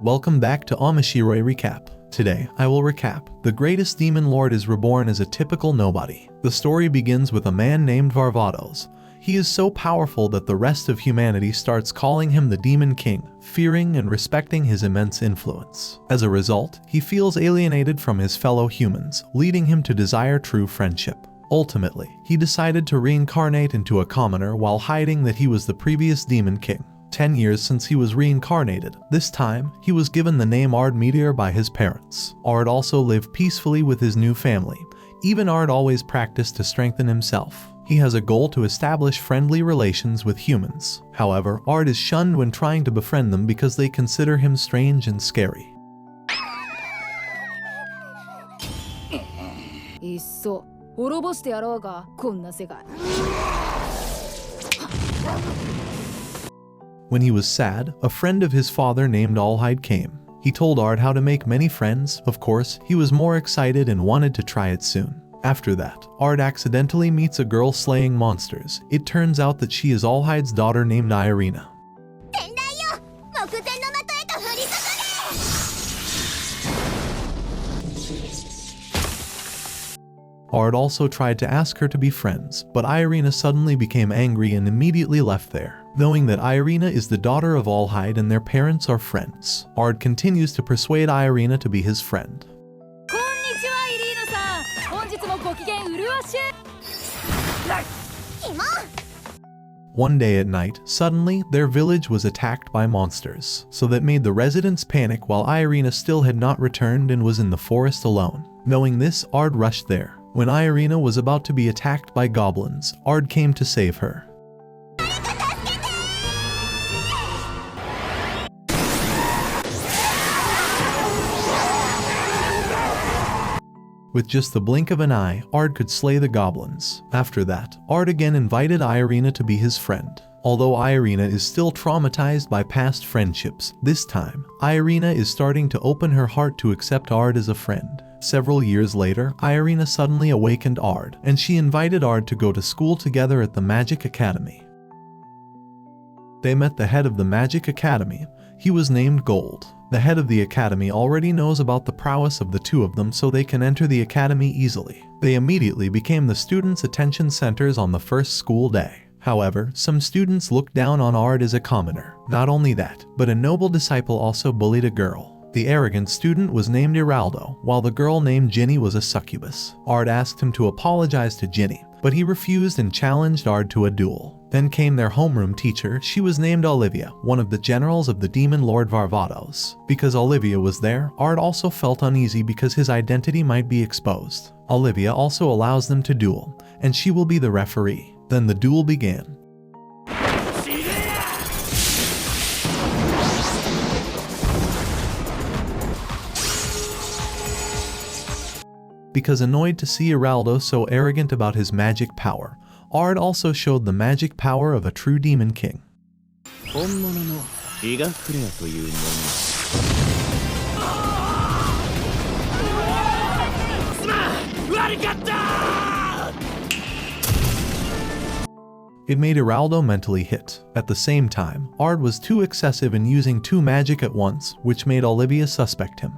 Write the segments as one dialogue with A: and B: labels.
A: Welcome back to Omoshiroi Recap. Today, I will recap. The greatest demon lord is reborn as a typical nobody. The story begins with a man named Varvatos. He is so powerful that the rest of humanity starts calling him the Demon King, fearing and respecting his immense influence. As a result, he feels alienated from his fellow humans, leading him to desire true friendship. Ultimately, he decided to reincarnate into a commoner while hiding that he was the previous Demon King. 10 years since he was reincarnated. This time, he was given the name Ard Meteor by his parents. Ard also lived peacefully with his new family. Even Ard always practiced to strengthen himself. He has a goal to establish friendly relations with humans. However, Ard is shunned when trying to befriend them because they consider him strange and scary. When he was sad, a friend of his father named Alhide came. He told Ard how to make many friends. Of course, he was more excited and wanted to try it soon. After that, Ard accidentally meets a girl slaying monsters. It turns out that she is Alhide's daughter named Irina. Ard also tried to ask her to be friends, but Irina suddenly became angry and immediately left there. Knowing that Irina is the daughter of Alhide and their parents are friends, Ard continues to persuade Irina to be his friend. One day at night, suddenly, their village was attacked by monsters, so that made the residents panic while Irina still had not returned and was in the forest alone. Knowing this, Ard rushed there. When Irina was about to be attacked by goblins, Ard came to save her. With just the blink of an eye, Ard could slay the goblins. After that, Ard again invited Irina to be his friend. Although Irina is still traumatized by past friendships, this time, Irina is starting to open her heart to accept Ard as a friend. Several years later, Irina suddenly awakened Ard, and she invited Ard to go to school together at the Magic Academy. They met the head of the Magic Academy. He was named Gold. The head of the academy already knows about the prowess of the two of them, so they can enter the academy easily. They immediately became the students' attention centers on the first school day. However, some students looked down on Ard as a commoner. Not only that, but a noble disciple also bullied a girl. The arrogant student was named Iraldo, while the girl named Ginny was a succubus. Ard asked him to apologize to Ginny, but he refused and challenged Ard to a duel. Then came their homeroom teacher. She was named Olivia, one of the generals of the demon lord Varvatos. Because Olivia was there, Ard also felt uneasy because his identity might be exposed. Olivia also allows them to duel, and she will be the referee. Then the duel began. Because annoyed to see Iraldo so arrogant about his magic power, Ard also showed the magic power of a true demon king. It made Iraldo mentally hit. At the same time, Ard was too excessive in using two magic at once, which made Olivia suspect him.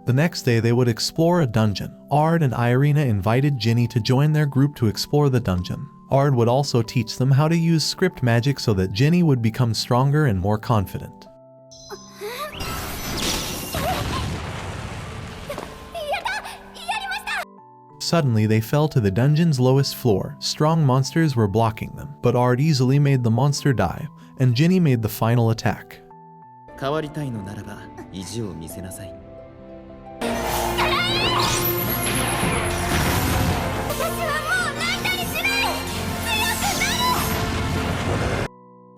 A: The next day they would explore a dungeon. Ard and Irina invited Ginny to join their group to explore the dungeon. Ard would also teach them how to use script magic so that Ginny would become stronger and more confident. Suddenly they fell to the dungeon's lowest floor. Strong monsters were blocking them, but Ard easily made the monster die, and Ginny made the final attack.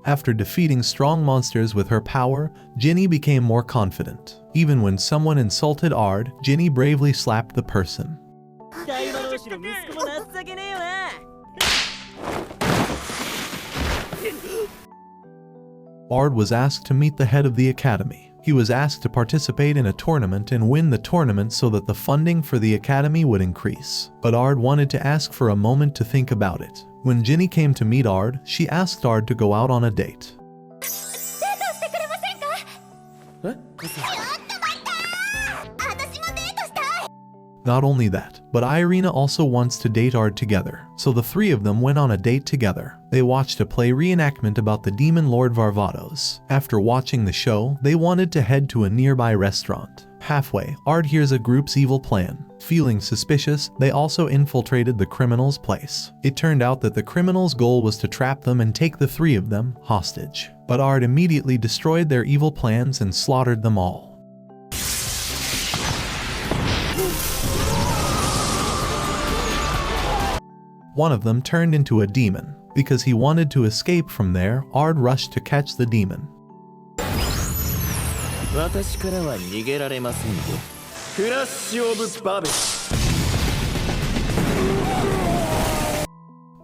A: After defeating strong monsters with her power, Ginny became more confident. Even when someone insulted Ard, Ginny bravely slapped the person. Ard was asked to meet the head of the academy. He was asked to participate in a tournament and win the tournament so that the funding for the academy would increase. But Ard wanted to ask for a moment to think about it. When Ginny came to meet Ard, she asked Ard to go out on a date. Not only that, but Irina also wants to date Ard together, so the three of them went on a date together. They watched a play reenactment about the demon lord Varvatos. After watching the show, they wanted to head to a nearby restaurant. Halfway, Ard hears a group's evil plan. Feeling suspicious, they also infiltrated the criminal's place. It turned out that the criminal's goal was to trap them and take the three of them hostage. But Ard immediately destroyed their evil plans and slaughtered them all. One of them turned into a demon. Because he wanted to escape from there, Ard rushed to catch the demon.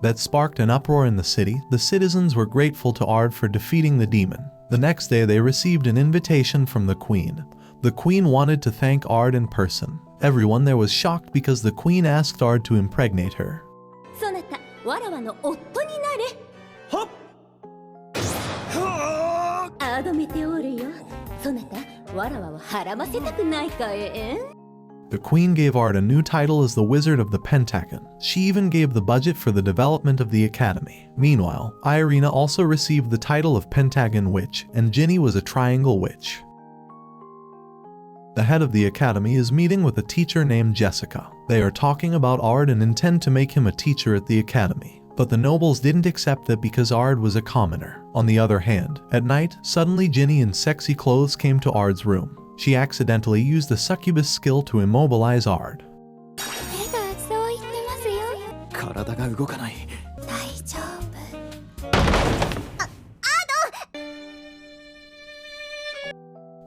A: That sparked an uproar in the city. The citizens were grateful to Ard for defeating the demon. The next day they received an invitation from the queen. The queen wanted to thank Ard in person. Everyone there was shocked because the queen asked Ard to impregnate her.
B: Ard Meteor.
A: The queen gave Ard a new title as the Wizard of the Pentagon. She even gave the budget for the development of the academy. Meanwhile, Irina also received the title of Pentagon Witch, and Ginny was a Triangle Witch. The head of the academy is meeting with a teacher named Jessica. They are talking about Ard and intend to make him a teacher at the academy. But the nobles didn't accept that because Ard was a commoner. On the other hand, at night, suddenly Ginny in sexy clothes came to Ard's room. She accidentally used the succubus skill to immobilize Ard.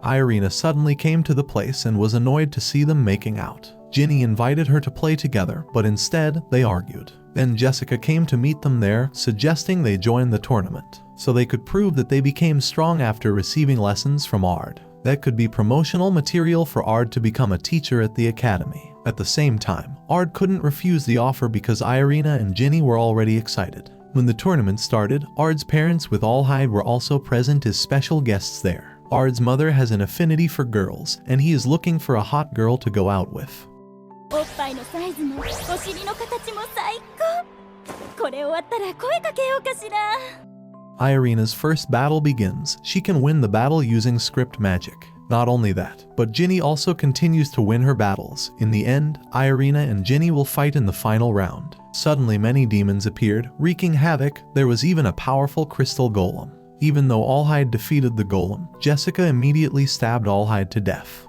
A: Irina suddenly came to the place and was annoyed to see them making out. Ginny invited her to play together, but instead, they argued. Then Jessica came to meet them there, suggesting they join the tournament, so they could prove that they became strong after receiving lessons from Ard. That could be promotional material for Ard to become a teacher at the academy. At the same time, Ard couldn't refuse the offer because Irina and Ginny were already excited. When the tournament started, Ard's parents with Alhide were also present as special guests there. Ard's mother has an affinity for girls, and he is looking for a hot girl to go out with. Irina's first battle begins. She can win the battle using script magic. Not only that, but Ginny also continues to win her battles. In the end, Irina and Ginny will fight in the final round. Suddenly many demons appeared, wreaking havoc. There was even a powerful crystal golem. Even though Alhide defeated the golem, Jessica immediately stabbed Alhide to death.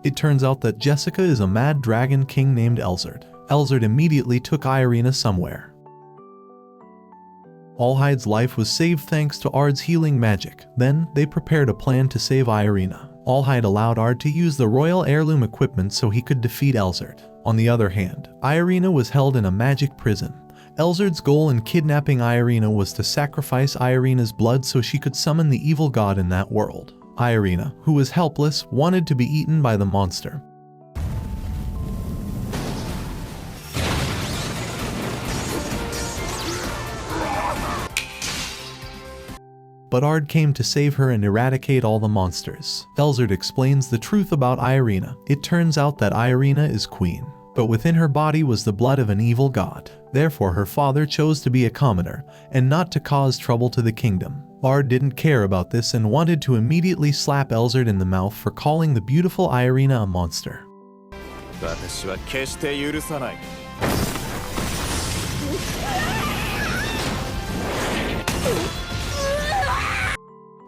A: It turns out that Jessica is a mad dragon king named Elzard. Elzard immediately took Irina somewhere. Alhide's life was saved thanks to Ard's healing magic. Then, they prepared a plan to save Irina. Alhide allowed Ard to use the royal heirloom equipment so he could defeat Elzard. On the other hand, Irina was held in a magic prison. Elzard's goal in kidnapping Irina was to sacrifice Irina's blood so she could summon the evil god in that world. Irina, who was helpless, wanted to be eaten by the monster. But Ard came to save her and eradicate all the monsters. Elzard explains the truth about Irina. It turns out that Irina is queen, but within her body was the blood of an evil god. Therefore her father chose to be a commoner, and not to cause trouble to the kingdom. Ard didn't care about this and wanted to immediately slap Elzard in the mouth for calling the beautiful Irina a monster.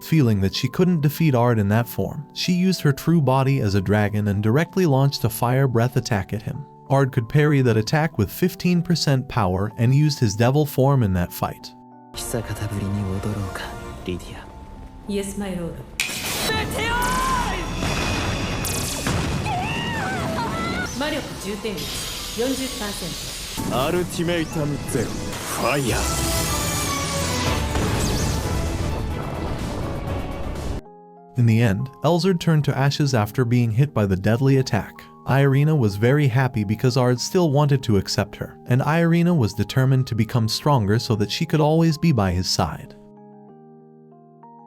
A: Feeling that she couldn't defeat Ard in that form, she used her true body as a dragon and directly launched a fire breath attack at him. Ard could parry that attack with 15% power and used his devil form in that fight.
B: Yes, my lord.
A: In the end, Elzard turned to ashes after being hit by the deadly attack. Irina was very happy because Ard still wanted to accept her, and Irina was determined to become stronger so that she could always be by his side.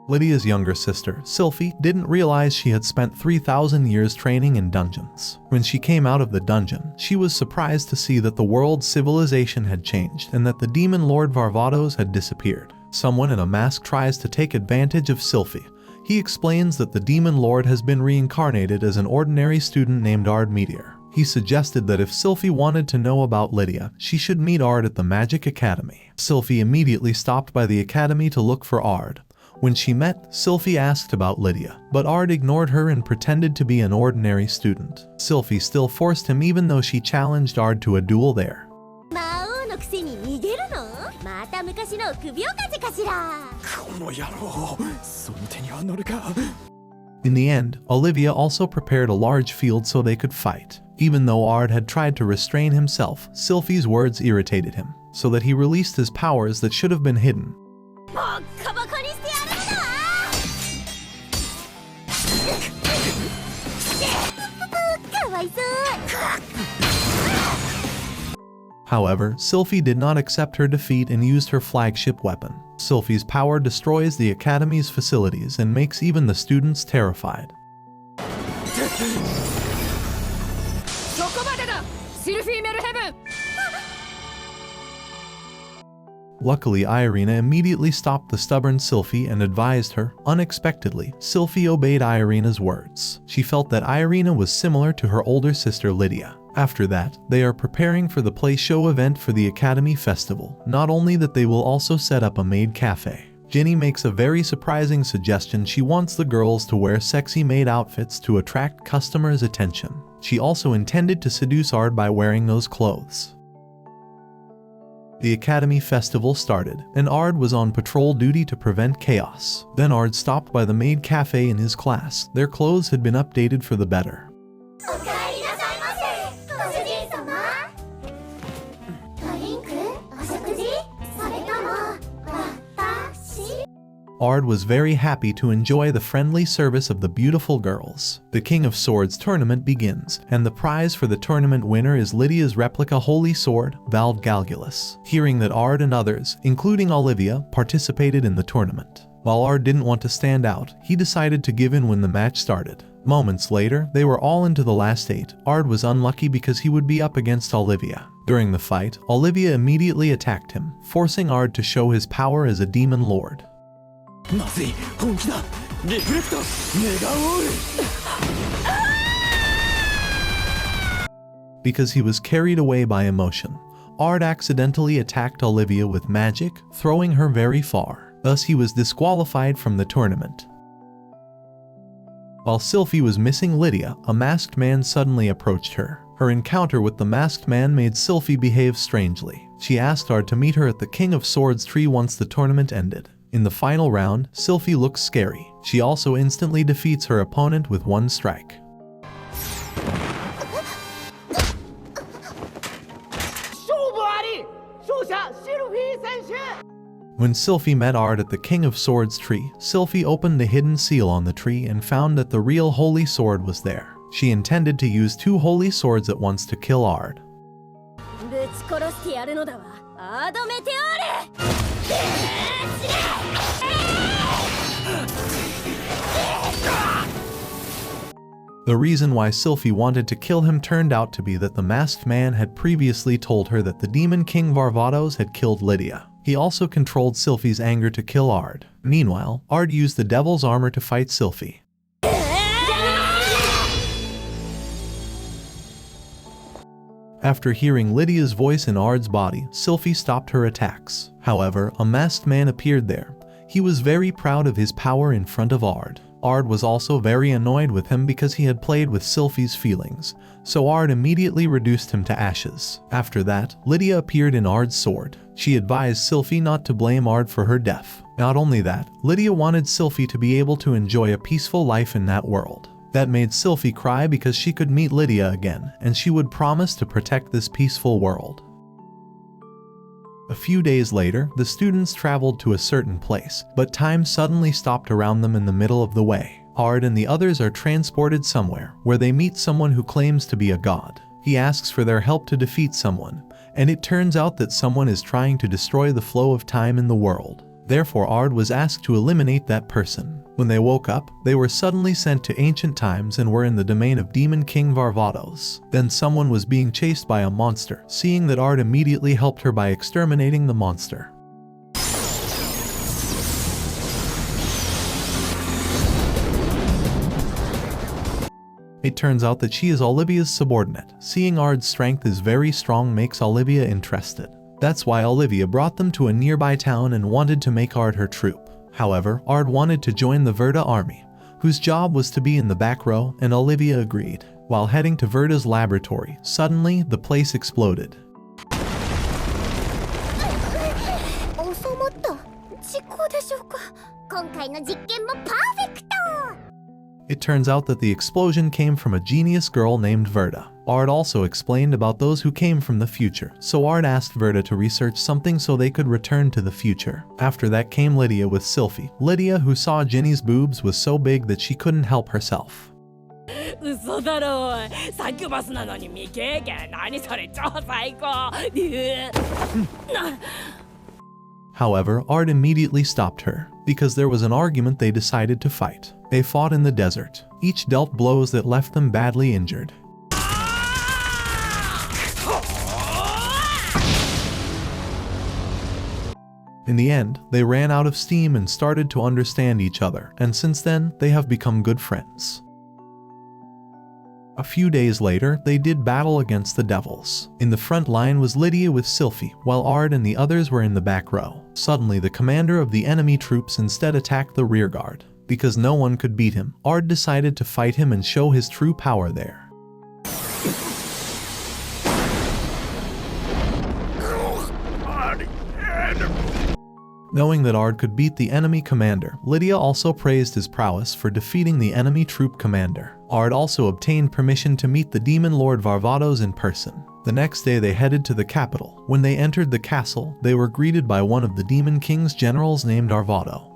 A: Lydia's younger sister, Sylphy, didn't realize she had spent 3,000 years training in dungeons. When she came out of the dungeon, she was surprised to see that the world's civilization had changed and that the demon lord Varvatos had disappeared. Someone in a mask tries to take advantage of Sylphy. He explains that the demon lord has been reincarnated as an ordinary student named Ard Meteor. He suggested that if Sylphy wanted to know about Lydia, she should meet Ard at the Magic Academy. Sylphy immediately stopped by the academy to look for Ard. When she met, Sylphy asked about Lydia, but Ard ignored her and pretended to be an ordinary student. Sylphy still forced him even though she challenged Ard to a duel there. In the end, Olivia also prepared a large field so they could fight. Even though Ard had tried to restrain himself, Sylphy's words irritated him, so that he released his powers that should have been hidden. However, Sylphy did not accept her defeat and used her flagship weapon. Sylphy's power destroys the Academy's facilities and makes even the students terrified. Luckily, Irina immediately stopped the stubborn Sylphy and advised her. Unexpectedly, Sylphy obeyed Irina's words. She felt that Irina was similar to her older sister Lydia. After that, they are preparing for the play show event for the Academy Festival. Not only that, they will also set up a maid cafe. Ginny makes a very surprising suggestion. She wants the girls to wear sexy maid outfits to attract customers' attention. She also intended to seduce Ard by wearing those clothes. The Academy Festival started, and Ard was on patrol duty to prevent chaos. Then Ard stopped by the maid cafe in his class. Their clothes had been updated for the better. Ard was very happy to enjoy the friendly service of the beautiful girls. The King of Swords tournament begins, and the prize for the tournament winner is Lydia's replica holy sword, Valve Galgulus. Hearing that Ard and others, including Olivia, participated in the tournament. While Ard didn't want to stand out, he decided to give in when the match started. Moments later, they were all into the last 8. Ard was unlucky because he would be up against Olivia. During the fight, Olivia immediately attacked him, forcing Ard to show his power as a demon lord. Because he was carried away by emotion, Ard accidentally attacked Olivia with magic, throwing her very far. Thus, he was disqualified from the tournament. While Sylphy was missing Lydia, a masked man suddenly approached her. Her encounter with the masked man made Sylphy behave strangely. She asked Ard to meet her at the King of Swords tree once the tournament ended. In the final round, Sylphy looks scary. She also instantly defeats her opponent with one strike. When Sylphy met Ard at the King of Swords tree, Sylphy opened the hidden seal on the tree and found that the real holy sword was there. She intended to use 2 holy swords at once to kill Ard. The reason why Sylphy wanted to kill him turned out to be that the masked man had previously told her that the demon king Varvatos had killed Lydia. He also controlled Sylphy's anger to kill Ard. Meanwhile, Ard used the devil's armor to fight Sylphy. After hearing Lydia's voice in Ard's body, Sylphy stopped her attacks. However, a masked man appeared there. He was very proud of his power in front of Ard. Ard was also very annoyed with him because he had played with Sylphy's feelings, so Ard immediately reduced him to ashes. After that, Lydia appeared in Ard's sword. She advised Sylphy not to blame Ard for her death. Not only that, Lydia wanted Sylphy to be able to enjoy a peaceful life in that world. That made Sylphy cry because she could meet Lydia again, and she would promise to protect this peaceful world. A few days later, the students traveled to a certain place, but time suddenly stopped around them in the middle of the way. Ard and the others are transported somewhere, where they meet someone who claims to be a god. He asks for their help to defeat someone, and it turns out that someone is trying to destroy the flow of time in the world. Therefore Ard was asked to eliminate that person. When they woke up, they were suddenly sent to ancient times and were in the domain of Demon King Varvatos. Then someone was being chased by a monster. Seeing that, Ard immediately helped her by exterminating the monster. It turns out that she is Olivia's subordinate. Seeing Ard's strength is very strong makes Olivia interested. That's why Olivia brought them to a nearby town and wanted to make Ard her troop. However, Ard wanted to join the Verda army, whose job was to be in the back row, and Olivia agreed. While heading to Verda's laboratory, suddenly the place exploded. It turns out that the explosion came from a genius girl named Verda. Ard also explained about those who came from the future, so Ard asked Verda to research something so they could return to the future. After that came Lydia with Sylphy. Lydia, who saw Ginny's boobs, was so big that she couldn't help herself. However, Ard immediately stopped her. Because there was an argument, they decided to fight. They fought in the desert. Each dealt blows that left them badly injured. In the end, they ran out of steam and started to understand each other, and since then, they have become good friends. A few days later, they did battle against the devils. In the front line was Lydia with Sylphy, while Ard and the others were in the back row. Suddenly, the commander of the enemy troops instead attacked the rearguard. Because no one could beat him, Ard decided to fight him and show his true power there. Knowing that Ard could beat the enemy commander, Lydia also praised his prowess for defeating the enemy troop commander. Ard also obtained permission to meet the demon lord Varvatos in person. The next day they headed to the capital. When they entered the castle, they were greeted by one of the demon king's generals named Varvatos.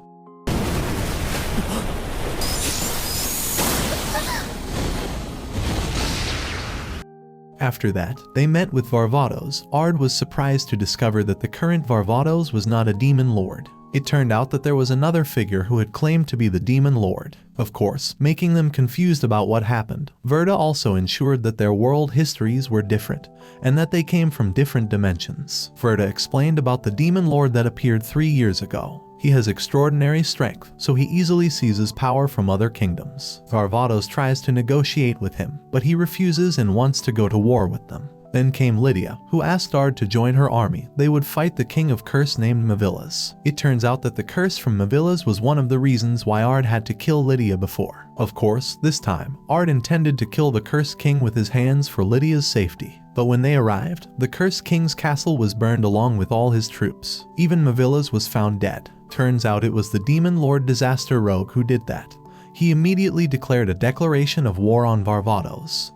A: After that, they met with Varvatos. Ard was surprised to discover that the current Varvatos was not a demon lord. It turned out that there was another figure who had claimed to be the demon lord. Of course, making them confused about what happened, Verda also ensured that their world histories were different, and that they came from different dimensions. Verda explained about the demon lord that appeared 3 years ago. He has extraordinary strength, so he easily seizes power from other kingdoms. Varvatos tries to negotiate with him, but he refuses and wants to go to war with them. Then came Lydia, who asked Ard to join her army. They would fight the king of curse named Mavillas. It turns out that the curse from Mavillas was one of the reasons why Ard had to kill Lydia before. Of course, this time, Ard intended to kill the cursed king with his hands for Lydia's safety. But when they arrived, the cursed king's castle was burned along with all his troops. Even Mavillas was found dead. Turns out it was the demon lord Disaster Rogue who did that. He immediately declared a declaration of war on Varvatos.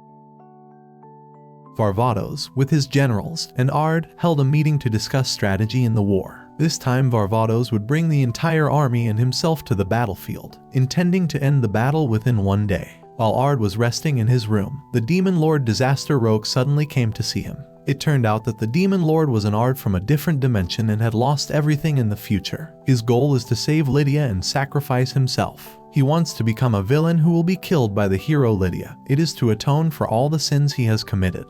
A: Varvatos, with his generals, and Ard held a meeting to discuss strategy in the war. This time Varvatos would bring the entire army and himself to the battlefield, intending to end the battle within 1 day. While Ard was resting in his room, the demon lord Disaster Rogue suddenly came to see him. It turned out that the demon lord was an Ard from a different dimension and had lost everything in the future. His goal is to save Lydia and sacrifice himself. He wants to become a villain who will be killed by the hero Lydia. It is to atone for all the sins he has committed.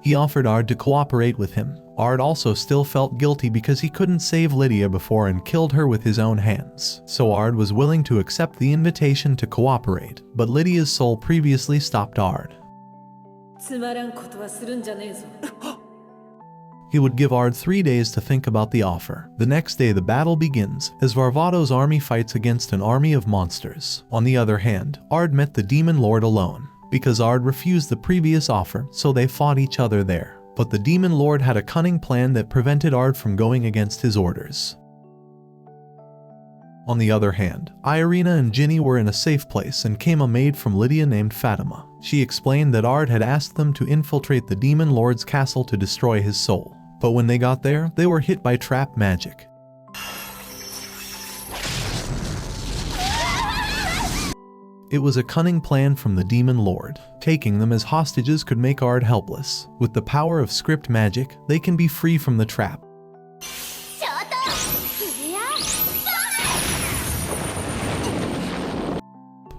A: He offered Ard to cooperate with him. Ard also still felt guilty because he couldn't save Lydia before and killed her with his own hands. So Ard was willing to accept the invitation to cooperate, but Lydia's soul previously stopped Ard. He would give Ard 3 days to think about the offer. The next day the battle begins, as Varvatos' army fights against an army of monsters. On the other hand, Ard met the demon lord alone. Because Ard refused the previous offer, so they fought each other there. But the demon lord had a cunning plan that prevented Ard from going against his orders. On the other hand, Irina and Ginny were in a safe place and came a maid from Lydia named Fatima. She explained that Ard had asked them to infiltrate the Demon Lord's castle to destroy his soul. But when they got there, they were hit by trap magic. It was a cunning plan from the Demon Lord. Taking them as hostages could make Ard helpless. With the power of script magic, they can be free from the trap.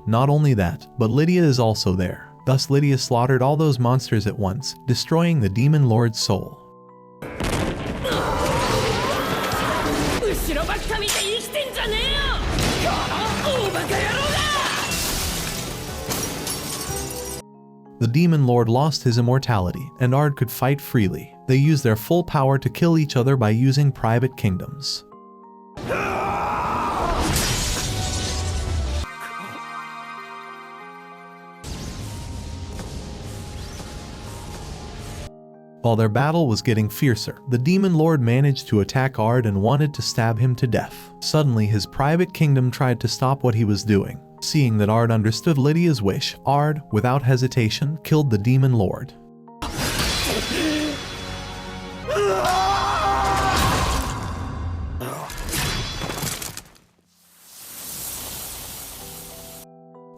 A: Not only that, but Lydia is also there. Thus Lydia slaughtered all those monsters at once, destroying the Demon Lord's soul. The Demon Lord lost his immortality, and Ard could fight freely. They used their full power to kill each other by using private kingdoms. While their battle was getting fiercer, the Demon Lord managed to attack Ard and wanted to stab him to death. Suddenly, his private kingdom tried to stop what he was doing. Seeing that Ard understood Lydia's wish, Ard, without hesitation, killed the Demon Lord.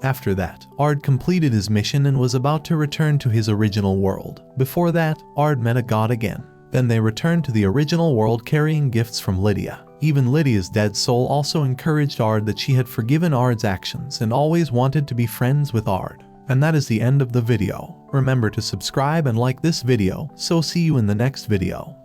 A: After that, Ard completed his mission and was about to return to his original world. Before that, Ard met a god again. Then they returned to the original world carrying gifts from Lydia. Even Lydia's dead soul also encouraged Ard that she had forgiven Ard's actions and always wanted to be friends with Ard. And that is the end of the video. Remember to subscribe and like this video, so see you in the next video.